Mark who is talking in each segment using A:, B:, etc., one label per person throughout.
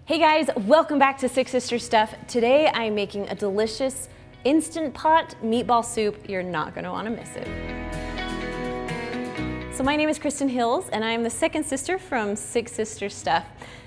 A: Hey guys, welcome back to Six Sister Stuff. Today I'm making a delicious Instant Pot meatball soup. You're not gonna wanna miss it. So my name is Kristen Hills and I'm the second sister from Six Sister Stuff.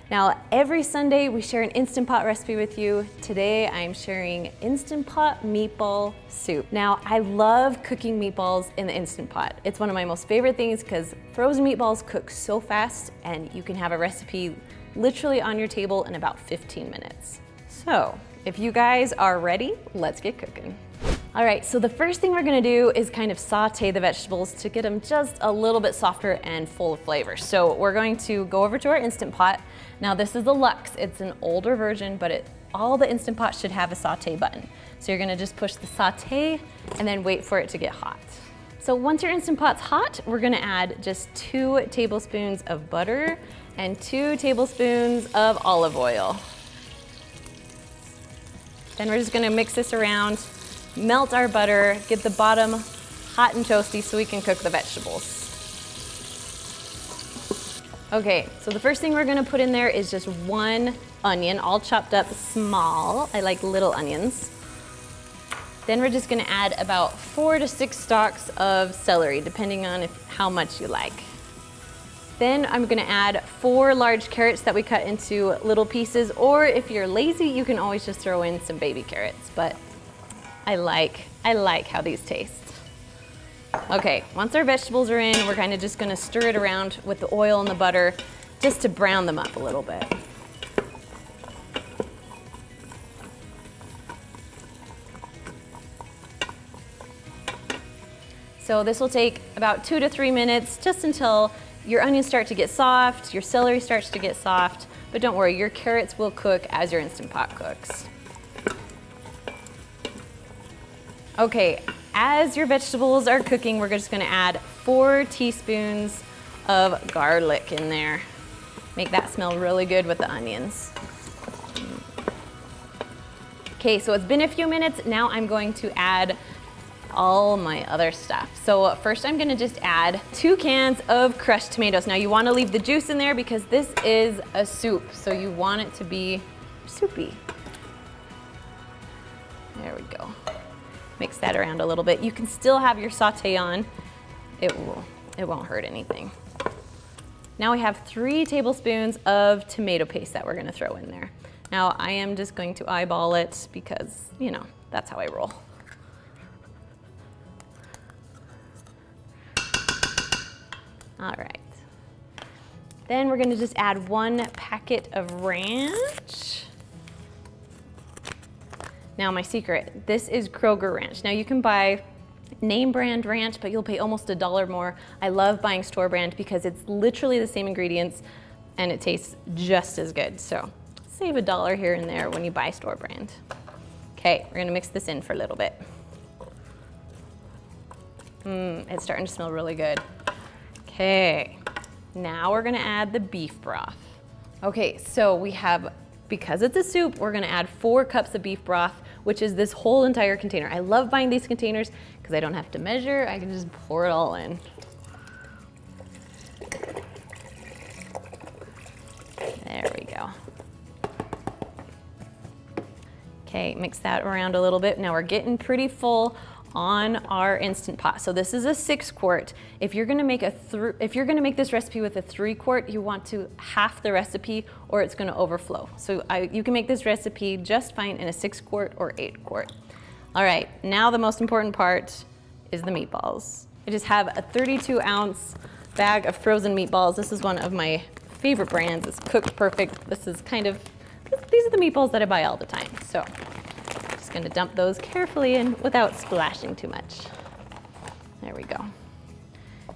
A: Now every Sunday we share an Instant Pot recipe with you. Today I'm sharing Instant Pot meatball soup. Now I love cooking meatballs in the Instant Pot. It's one of my most favorite things because frozen meatballs cook so fast and you can have a recipe literally on your table in about 15 minutes. So if you guys are ready, let's get cooking. All right, so the first thing we're gonna do is kind of saute the vegetables to get them just a little bit softer and full of flavor. So we're going to go over to our Instant Pot. Now this is the Luxe, it's an older version, but all the Instant Pots should have a saute button. So you're gonna just push the saute and then wait for it to get hot. So once your Instant Pot's hot, we're gonna add just 2 tablespoons of butter and 2 tablespoons of olive oil. Then we're just gonna mix this around, melt our butter, get the bottom hot and toasty so we can cook the vegetables. Okay, so the first thing we're gonna put in there is just 1 onion, all chopped up small. I like little onions. Then we're just gonna add about 4 to 6 stalks of celery, depending on how much you like. Then I'm gonna add 4 large carrots that we cut into little pieces, or if you're lazy, you can always just throw in some baby carrots, but I like how these taste. Okay, once our vegetables are in, we're kind of just gonna stir it around with the oil and the butter just to brown them up a little bit. So this will take about 2 to 3 minutes, just until your onions start to get soft, your celery starts to get soft, but don't worry, your carrots will cook as your Instant Pot cooks. Okay, as your vegetables are cooking, we're just gonna add 4 teaspoons of garlic in there. Make that smell really good with the onions. Okay, so it's been a few minutes. Now I'm going to add all my other stuff. So first I'm gonna just add 2 cans of crushed tomatoes. Now you wanna leave the juice in there because this is a soup, so you want it to be soupy. There we go. Mix that around a little bit. You can still have your saute on. It won't hurt anything. Now we have 3 tablespoons of tomato paste that we're gonna throw in there. Now I am just going to eyeball it because, you know, that's how I roll. All right. Then we're gonna just add 1 packet of ranch. Now my secret, this is Kroger ranch. Now you can buy name brand ranch, but you'll pay almost $1 more. I love buying store brand because it's literally the same ingredients and it tastes just as good. So save $1 here and there when you buy store brand. Okay, we're gonna mix this in for a little bit. It's starting to smell really good. Okay, now we're gonna add the beef broth. Okay, so we have, because it's a soup, we're gonna add 4 cups of beef broth, which is this whole entire container. I love buying these containers because I don't have to measure, I can just pour it all in. There we go. Okay, mix that around a little bit. Now we're getting pretty full on our Instant Pot. So this is a 6 quart. If you're gonna make this recipe with a 3 quart, you want to half the recipe or it's gonna overflow. So you can make this recipe just fine in a 6 quart or 8 quart. All right, now the most important part is the meatballs. I just have a 32-ounce bag of frozen meatballs. This is one of my favorite brands. It's cooked perfect. These are the meatballs that I buy all the time. So just gonna dump those carefully in without splashing too much. There we go.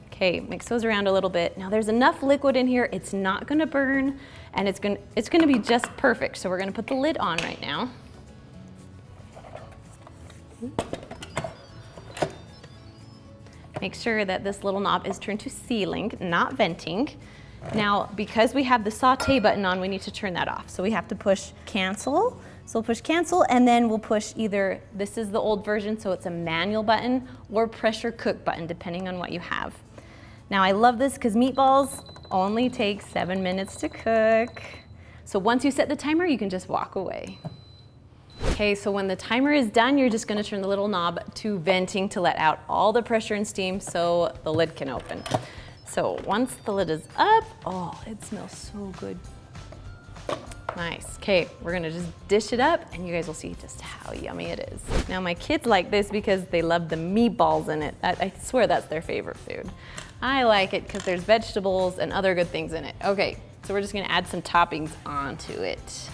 A: Okay, mix those around a little bit. Now there's enough liquid in here, it's not gonna burn, and it's gonna be just perfect. So we're gonna put the lid on right now. Make sure that this little knob is turned to sealing, not venting. Now, because we have the saute button on, we need to turn that off. So we have to push cancel. So we'll push cancel and then we'll push either, this is the old version, so it's a manual button, or pressure cook button, depending on what you have. Now I love this because meatballs only take 7 minutes to cook. So once you set the timer, you can just walk away. Okay, so when the timer is done, you're just gonna turn the little knob to venting to let out all the pressure and steam so the lid can open. So once the lid is up, oh, it smells so good. Nice. Okay, we're gonna just dish it up and you guys will see just how yummy it is. Now my kids like this because they love the meatballs in it. I swear that's their favorite food. I like it because there's vegetables and other good things in it. Okay, so we're just gonna add some toppings onto it.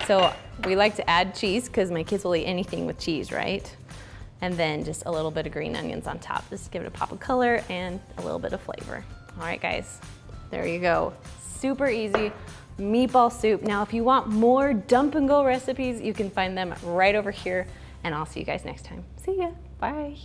A: So we like to add cheese because my kids will eat anything with cheese, right? And then just a little bit of green onions on top. Just to give it a pop of color and a little bit of flavor. All right, guys, there you go. Super easy meatball soup. Now, if you want more dump and go recipes, you can find them right over here, and I'll see you guys next time. See ya, bye.